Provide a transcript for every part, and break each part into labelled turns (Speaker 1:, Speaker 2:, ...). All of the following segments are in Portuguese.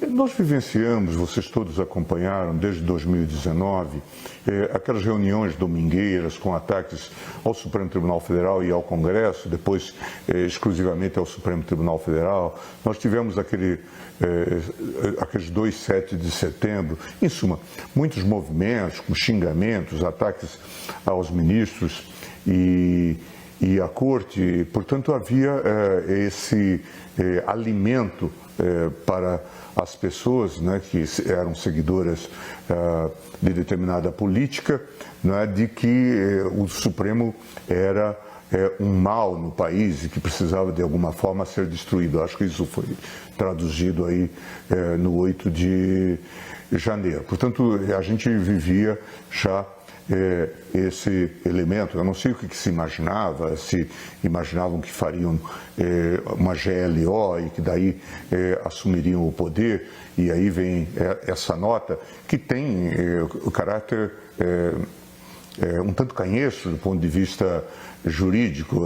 Speaker 1: Nós vivenciamos, vocês todos acompanharam desde 2019, aquelas reuniões domingueiras com ataques ao Supremo Tribunal Federal e ao Congresso, depois exclusivamente ao Supremo Tribunal Federal. Nós tivemos aqueles 2 7 de setembro, em suma, muitos movimentos, com xingamentos, ataques aos ministros e à Corte. Portanto, havia esse alimento para as pessoas, né, que eram seguidoras de determinada política, né, de que o Supremo era um mal no país e que precisava de alguma forma ser destruído. Acho que isso foi traduzido aí no 8 de janeiro. Portanto, a gente vivia já esse elemento. Eu não sei o que se imaginava, se imaginavam que fariam uma GLO e que daí assumiriam o poder, e aí vem essa nota que tem o caráter um tanto canhestro do ponto de vista jurídico.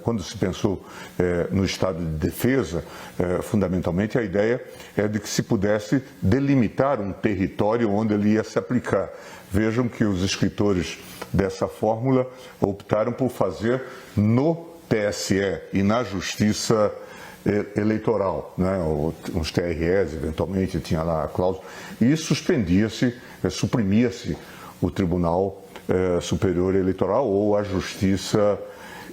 Speaker 1: Quando se pensou no estado de defesa, fundamentalmente a ideia é de que se pudesse delimitar um território onde ele ia se aplicar. Vejam que os escritores dessa fórmula optaram por fazer no TSE e na Justiça Eleitoral, né? Os TREs, eventualmente, tinha lá a cláusula, e suspendia-se, suprimia-se o Tribunal Superior Eleitoral ou a Justiça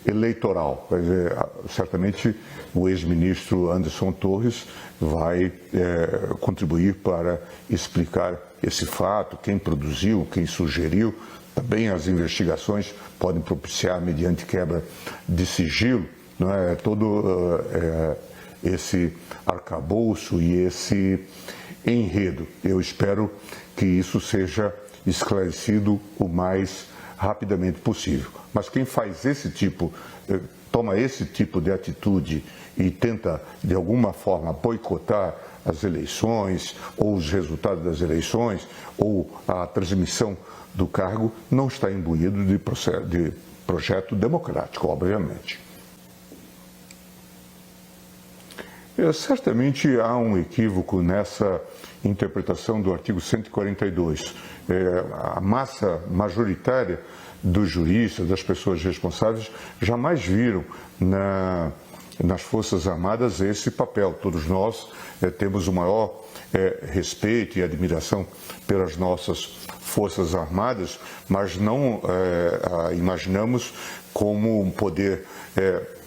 Speaker 1: Eleitoral. Quer dizer, certamente o ex-ministro Anderson Torres vai contribuir para explicar esse fato, quem produziu, quem sugeriu. Também as investigações podem propiciar, mediante quebra de sigilo, não é? Todo esse arcabouço e esse enredo. Eu espero que isso seja esclarecido o mais rapidamente possível. Mas quem faz toma esse tipo de atitude e tenta, de alguma forma, boicotar as eleições, ou os resultados das eleições, ou a transmissão do cargo, não está imbuído de projeto democrático, obviamente. Certamente há um equívoco nessa interpretação do artigo 142. A massa majoritária dos juristas, das pessoas responsáveis, jamais viram nas Forças Armadas esse papel. Todos nós temos o maior respeito e admiração pelas nossas Forças Armadas, mas não imaginamos como um poder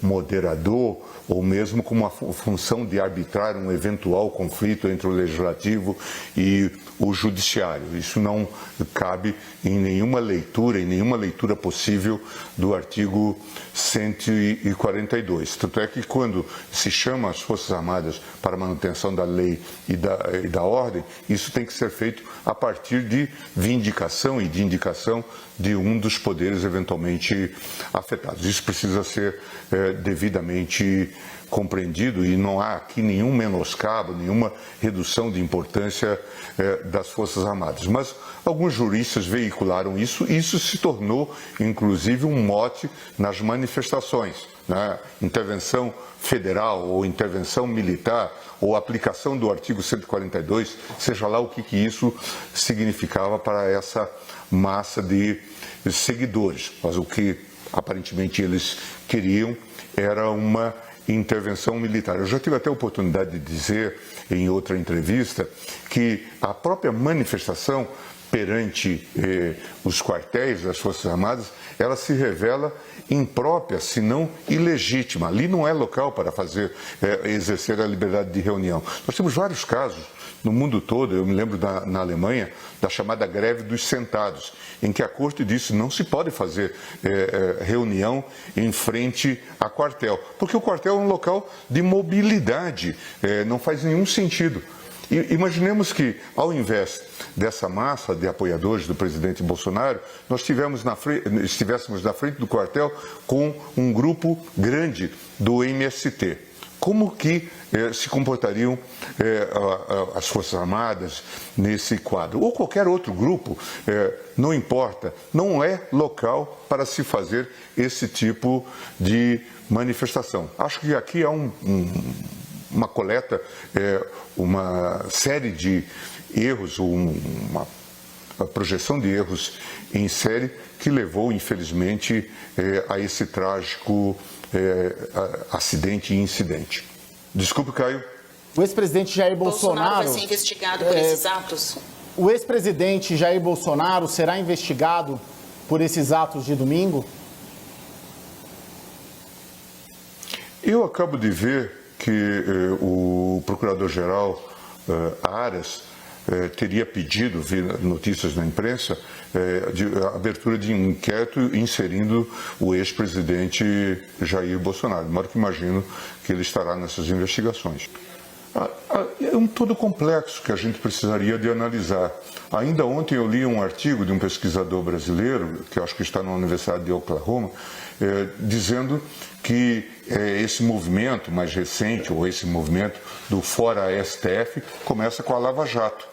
Speaker 1: moderador ou mesmo como uma função de arbitrar um eventual conflito entre o Legislativo e o Judiciário. Isso não cabe em nenhuma leitura possível do artigo 142. Tanto é que quando se chama as Forças Armadas para a manutenção da lei e da ordem, isso tem que ser feito a partir de vindicação e de indicação de um dos poderes eventualmente afetados. Isso precisa ser devidamente compreendido e não há aqui nenhum menoscabo, nenhuma redução de importância das Forças Armadas. Mas alguns juristas veicularam isso e isso se tornou, inclusive, um mote nas manifestações, né? Intervenção federal ou intervenção militar ou aplicação do artigo 142, seja lá o que isso significava para essa massa de seguidores. Mas o que aparentemente eles queriam era uma intervenção militar. Eu já tive até a oportunidade de dizer em outra entrevista que a própria manifestação perante os quartéis das Forças Armadas, ela se revela imprópria, se não ilegítima. Ali não é local para exercer a liberdade de reunião. Nós temos vários casos no mundo todo. Eu me lembro na Alemanha da chamada greve dos sentados, em que a Corte disse que não se pode fazer reunião em frente a quartel, porque o quartel é um local de mobilidade, não faz nenhum sentido. Imaginemos que, ao invés dessa massa de apoiadores do presidente Bolsonaro, nós estivéssemos na frente do quartel com um grupo grande do MST. Como que se comportariam as Forças Armadas nesse quadro? Ou qualquer outro grupo, não importa, não é local para se fazer esse tipo de manifestação. Acho que aqui há uma coleta, uma série de erros, uma projeção de erros em série que levou, infelizmente, a esse trágico acidente e incidente. Desculpe, Caio.
Speaker 2: O ex-presidente Jair Bolsonaro
Speaker 3: vai ser investigado por esses atos?
Speaker 2: O ex-presidente Jair Bolsonaro será investigado por esses atos de domingo?
Speaker 1: Eu acabo de ver que o procurador-geral Aras teria pedido, vi notícias na imprensa, a abertura de um inquérito inserindo o ex-presidente Jair Bolsonaro. De modo que imagino que ele estará nessas investigações. É um todo complexo que a gente precisaria de analisar. Ainda ontem eu li um artigo de um pesquisador brasileiro, que eu acho que está na Universidade de Oklahoma, dizendo que esse movimento mais recente, ou esse movimento do Fora STF, começa com a Lava Jato.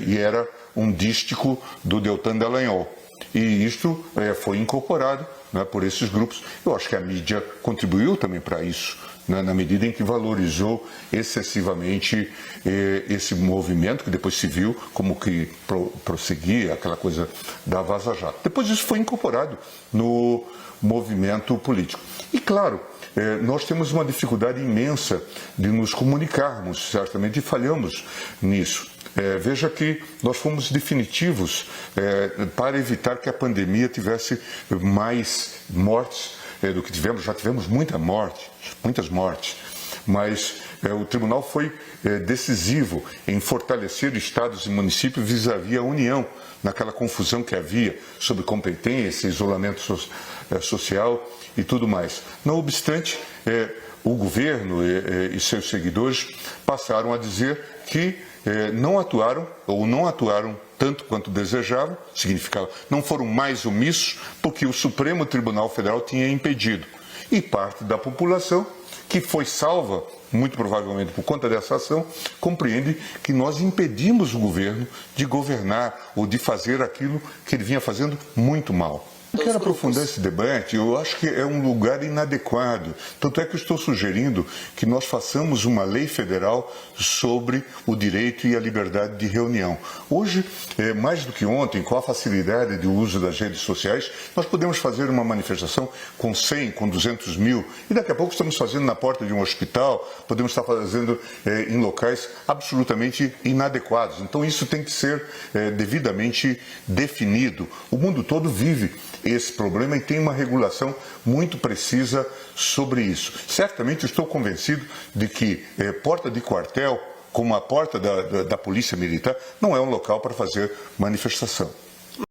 Speaker 1: E era um dístico do Deltan Dallagnol. E isto foi incorporado, né, por esses grupos. Eu acho que a mídia contribuiu também para isso, né, na medida em que valorizou excessivamente esse movimento, que depois se viu como que prosseguia aquela coisa da Vaza Jato. Depois isso foi incorporado no movimento político. E claro, nós temos uma dificuldade imensa de nos comunicarmos, certamente falhamos nisso. Veja que nós fomos definitivos para evitar que a pandemia tivesse mais mortes do que tivemos. Já tivemos muitas mortes, mas o tribunal foi decisivo em fortalecer estados e municípios vis-à-vis a União, naquela confusão que havia sobre competência, isolamento social e tudo mais. Não obstante, o governo e seus seguidores passaram a dizer que não atuaram tanto quanto desejavam, significava, não foram mais omissos, porque o Supremo Tribunal Federal tinha impedido. E parte da população, que foi salva, muito provavelmente por conta dessa ação, compreende que nós impedimos o governo de governar ou de fazer aquilo que ele vinha fazendo muito mal. Eu quero aprofundar esse debate, eu acho que é um lugar inadequado. Tanto é que eu estou sugerindo que nós façamos uma lei federal sobre o direito e a liberdade de reunião. Hoje, mais do que ontem, com a facilidade de uso das redes sociais, nós podemos fazer uma manifestação com 100, com 200 mil, e daqui a pouco estamos fazendo na porta de um hospital, podemos estar fazendo em locais absolutamente inadequados. Então isso tem que ser devidamente definido. O mundo todo vive esse problema e tem uma regulação muito precisa sobre isso. Certamente estou convencido de que porta de quartel, como a porta da Polícia Militar, não é um local para fazer manifestação.